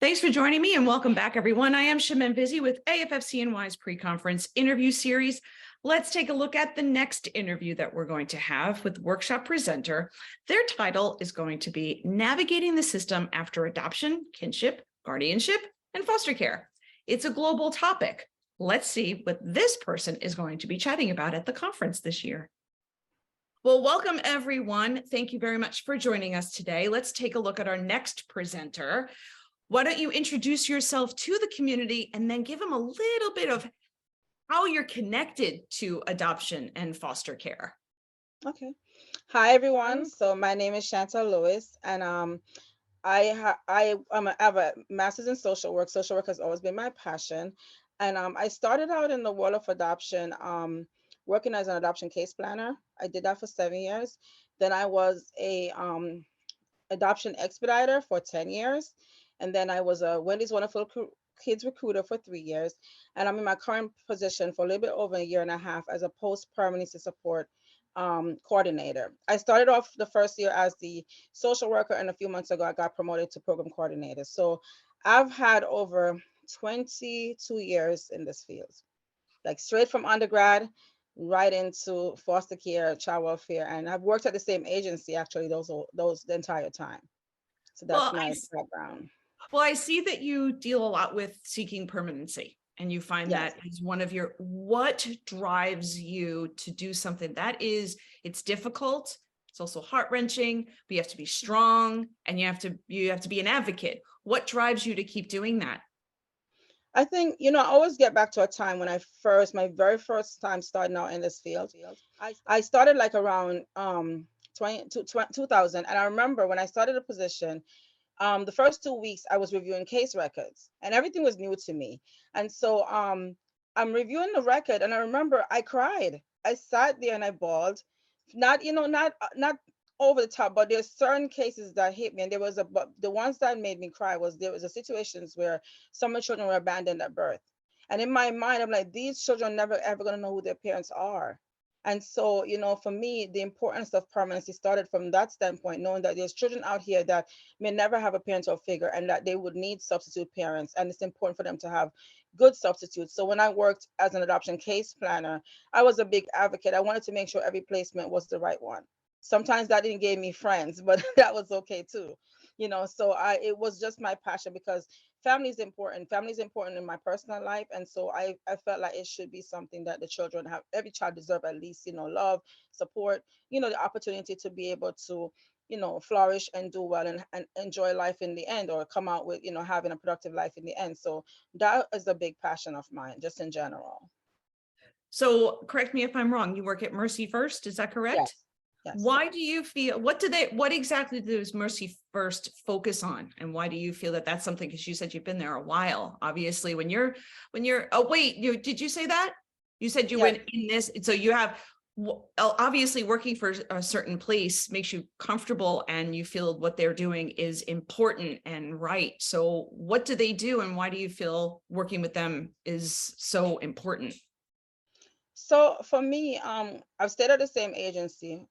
Thanks for joining me and welcome back, everyone. I am Shaman Busy with AFFCNY's pre-conference interview series. Let's take a look at the next interview that we're going to have with workshop presenter. Their title is going to be Navigating the System After Adoption, Kinship, Guardianship, and Foster Care. It's a global topic. Let's see what this person is going to be chatting about at the conference this year. Well, welcome everyone. Thank you very much for joining us today. Let's take a look at our next presenter. Why don't you introduce yourself to the community and then give them a little bit of how you're connected to adoption and foster care. Okay. Hi, everyone. So my name is Shantell Lewis, and I have a master's in social work. Social work has always been my passion, and I started out in the world of adoption, working as an adoption case planner. I did that for 7 years. Then I was a adoption expediter for 10 years. And then I was a Wendy's Wonderful Kids recruiter for 3 years. And I'm in my current position for a little bit over a year and a half as a post-permanency support coordinator. I started off the first year as the social worker, and a few months ago, I got promoted to program coordinator. So I've had over 22 years in this field, like straight from undergrad right into foster care, child welfare, and I've worked at the same agency actually those the entire time. So that's Well, my background. I see that you deal a lot with seeking permanency, and you find Yes. that is one of your, what drives you to do something that is, it's difficult, it's also heart-wrenching, but you have to be strong and you have to be an advocate. What drives you to keep doing that? I think, I always get back to a time when my very first time starting out in this field. I started like around 2000. And I remember when I started a position, the first 2 weeks I was reviewing case records and everything was new to me. And so I'm reviewing the record and I remember I cried. I sat there and I bawled. Not over the top, but there's certain cases that hit me. And but the ones that made me cry was there was a situations where some of the children were abandoned at birth. And in my mind, I'm like, these children never ever gonna know who their parents are. And so, for me, the importance of permanency started from that standpoint, knowing that there's children out here that may never have a parental figure and that they would need substitute parents. And it's important for them to have good substitutes. So when I worked as an adoption case planner, I was a big advocate. I wanted to make sure every placement was the right one. Sometimes that didn't give me friends, but that was okay too. So it was just my passion because family is important. Family is important in my personal life. And so I felt like it should be something that the children have, every child deserve at least, love, support, the opportunity to be able to, flourish and do well and enjoy life in the end, or come out with, having a productive life in the end. So that is a big passion of mine, just in general. So correct me if I'm wrong, you work at Mercy First, is that correct? Yes. Yes. Why do you feel, what exactly does Mercy First focus on? And why do you feel that that's something, because you said you've been there a while, obviously oh wait, did you say that? You said you Yes. went in this, so you have, obviously working for a certain place makes you comfortable and you feel what they're doing is important and right. So what do they do and why do you feel working with them is so important? So for me, I've stayed at the same agency,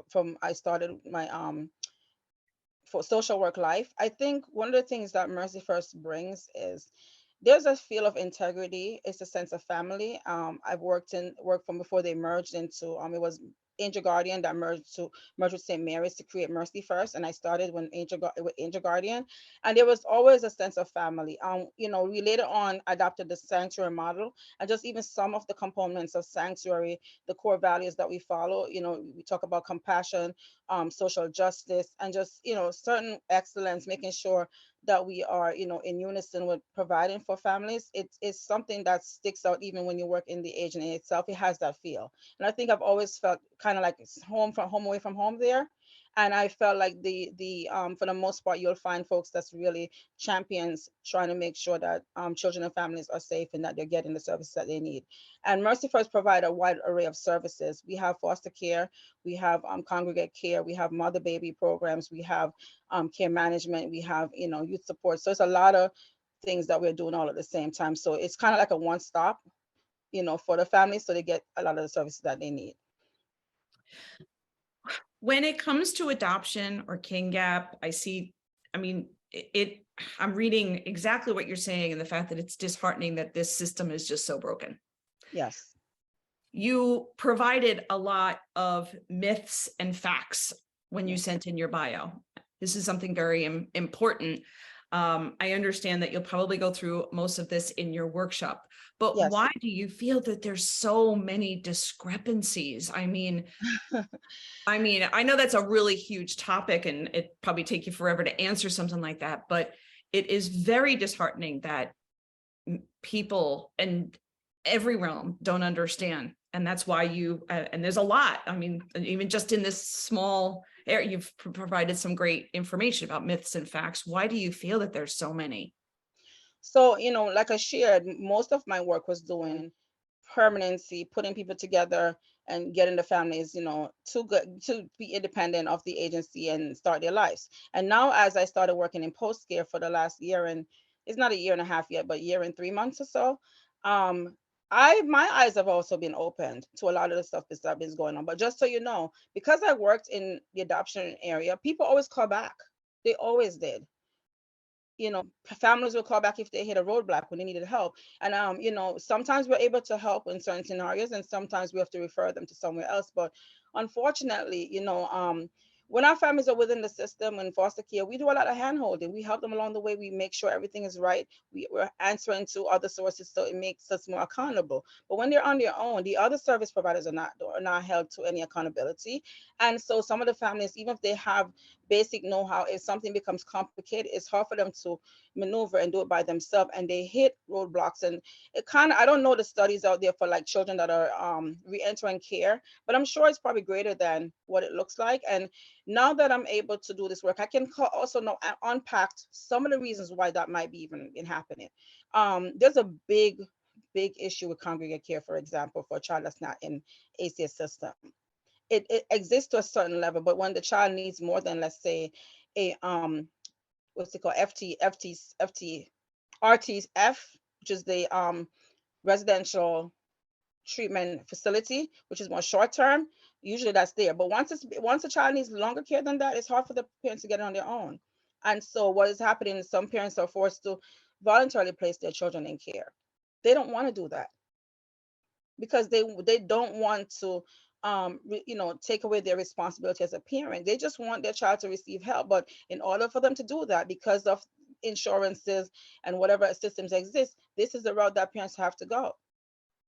from I started my for social work life. I think one of the things that Mercy First brings is there's a feel of integrity. It's a sense of family. I've worked from before they merged into it was Angel Guardian that merged with St. Mary's to create Mercy First, and I started with Angel Guardian, and there was always a sense of family. We later on adopted the sanctuary model, and just even some of the components of sanctuary, the core values that we follow. We talk about compassion, social justice, and just certain excellence, making sure that we are, in unison with providing for families. It's something that sticks out even when you work in the agency itself. It has that feel. And I think I've always felt kind of like it's home away from home there. And I felt like the for the most part, you'll find folks that's really champions trying to make sure that children and families are safe and that they're getting the services that they need. And Mercy First provide a wide array of services. We have foster care, we have congregate care, we have mother baby programs, we have care management, we have youth support. So it's a lot of things that we're doing all at the same time. So it's kind of like a one stop, for the family, so they get a lot of the services that they need. When it comes to adoption or king gap, I mean, I'm reading exactly what you're saying, and the fact that it's disheartening that this system is just so broken. Yes. You provided a lot of myths and facts when you Yes. sent in your bio. This is something very important. I understand that you'll probably go through most of this in your workshop, but Yes. why do you feel that there's so many discrepancies? I know that's a really huge topic and it probably take you forever to answer something like that, but it is very disheartening that people in every realm don't understand. And that's why and there's a lot. Even just in this small area, you've provided some great information about myths and facts. Why do you feel that there's so many? So, like I shared, most of my work was doing permanency, putting people together and getting the families, to be independent of the agency and start their lives. And now, as I started working in post care for the last year, and it's not a year and a half yet, but a year and 3 months or so, um, my eyes have also been opened to a lot of the stuff that's been going on. But just so you know, because I worked in the adoption area, people always call back. They always did. Families will call back if they hit a roadblock when they needed help. And sometimes we're able to help in certain scenarios, and sometimes we have to refer them to somewhere else. But unfortunately, when our families are within the system in foster care, we do a lot of hand holding. We help them along the way. We make sure everything is right. We're answering to other sources, so it makes us more accountable. But when they're on their own, the other service providers are not held to any accountability. And so some of the families, even if they have basic know-how, if something becomes complicated, it's hard for them to maneuver and do it by themselves, and they hit roadblocks. And it kind of, I don't know the studies out there for like children that are re-entering care, but I'm sure it's probably greater than what it looks like. And now that I'm able to do this work, I can also know unpack some of the reasons why that might be even been happening. There's a big issue with congregate care, for example, for a child that's not in ACS system. It exists to a certain level, but when the child needs more than, let's say, a what's it called, RTF, which is the residential treatment facility, which is more short term, usually that's there. But once a child needs longer care than that, it's hard for the parents to get it on their own. And so what is happening is some parents are forced to voluntarily place their children in care. They don't want to do that because they don't want to take away their responsibility as a parent. They just want their child to receive help. But in order for them to do that, because of insurances and whatever systems exist, this is the route that parents have to go.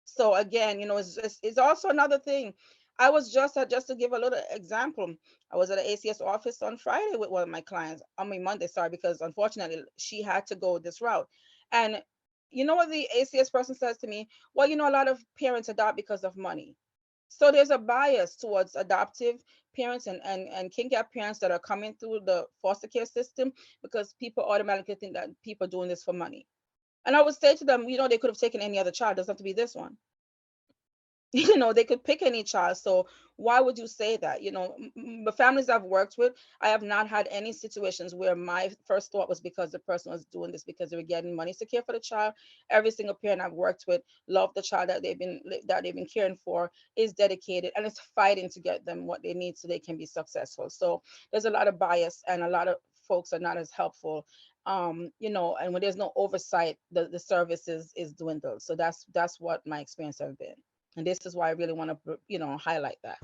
So again, it's also another thing. I was just to give a little example, I was at the ACS office on Friday with one of my clients. I mean Monday, sorry, because unfortunately she had to go this route. And you know what the ACS person says to me? Well, a lot of parents adopt because of money. So there's a bias towards adoptive parents and king gap parents that are coming through the foster care system, because people automatically think that people are doing this for money. And I would say to them, they could have taken any other child. It doesn't have to be this one. They could pick any child. So why would you say that? The families I've worked with, I have not had any situations where my first thought was because the person was doing this because they were getting money to care for the child. Every single parent I've worked with love the child that they've been caring for, is dedicated, and is fighting to get them what they need so they can be successful. So there's a lot of bias, and a lot of folks are not as helpful. And when there's no oversight, the services is dwindled. So that's what my experience has been. And this is why I really want to, highlight that.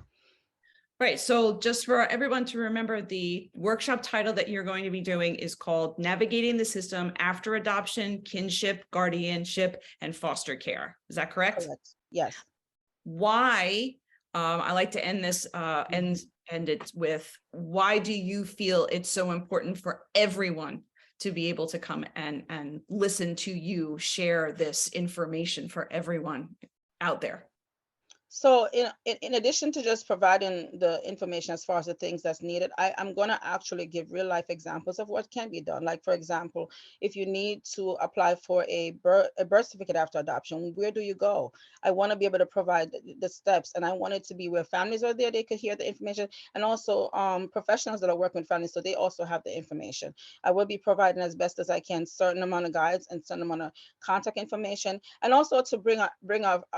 Right. So just for everyone to remember, the workshop title that you're going to be doing is called Navigating the System After Adoption, Kinship, Guardianship, and Foster Care. Is that correct? Correct. Yes. Why? I like to end this end it with, why do you feel it's so important for everyone to be able to come and listen to you share this information for everyone out there? So in addition to just providing the information as far as the things that's needed, I'm going to actually give real life examples of what can be done. Like, for example, if you need to apply for a birth certificate after adoption, where do you go? I want to be able to provide the steps, and I want it to be where families are there, they could hear the information, and also professionals that are working with families, so they also have the information. I will be providing as best as I can certain amount of guides and certain amount of contact information, and also to bring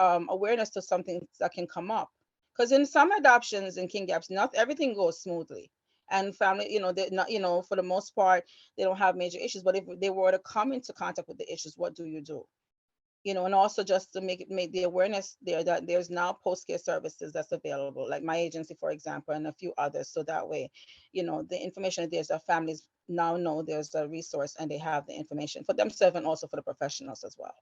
awareness to something that can come up. Because in some adoptions and king gaps, not everything goes smoothly. and family, they're not, for the most part, they don't have major issues. But if they were to come into contact with the issues, what do you do? And also just to make the awareness there that there's now post-care services that's available, like my agency, for example, and a few others. So that way, the information is there, so families now know there's a resource and they have the information for themselves and also for the professionals as well.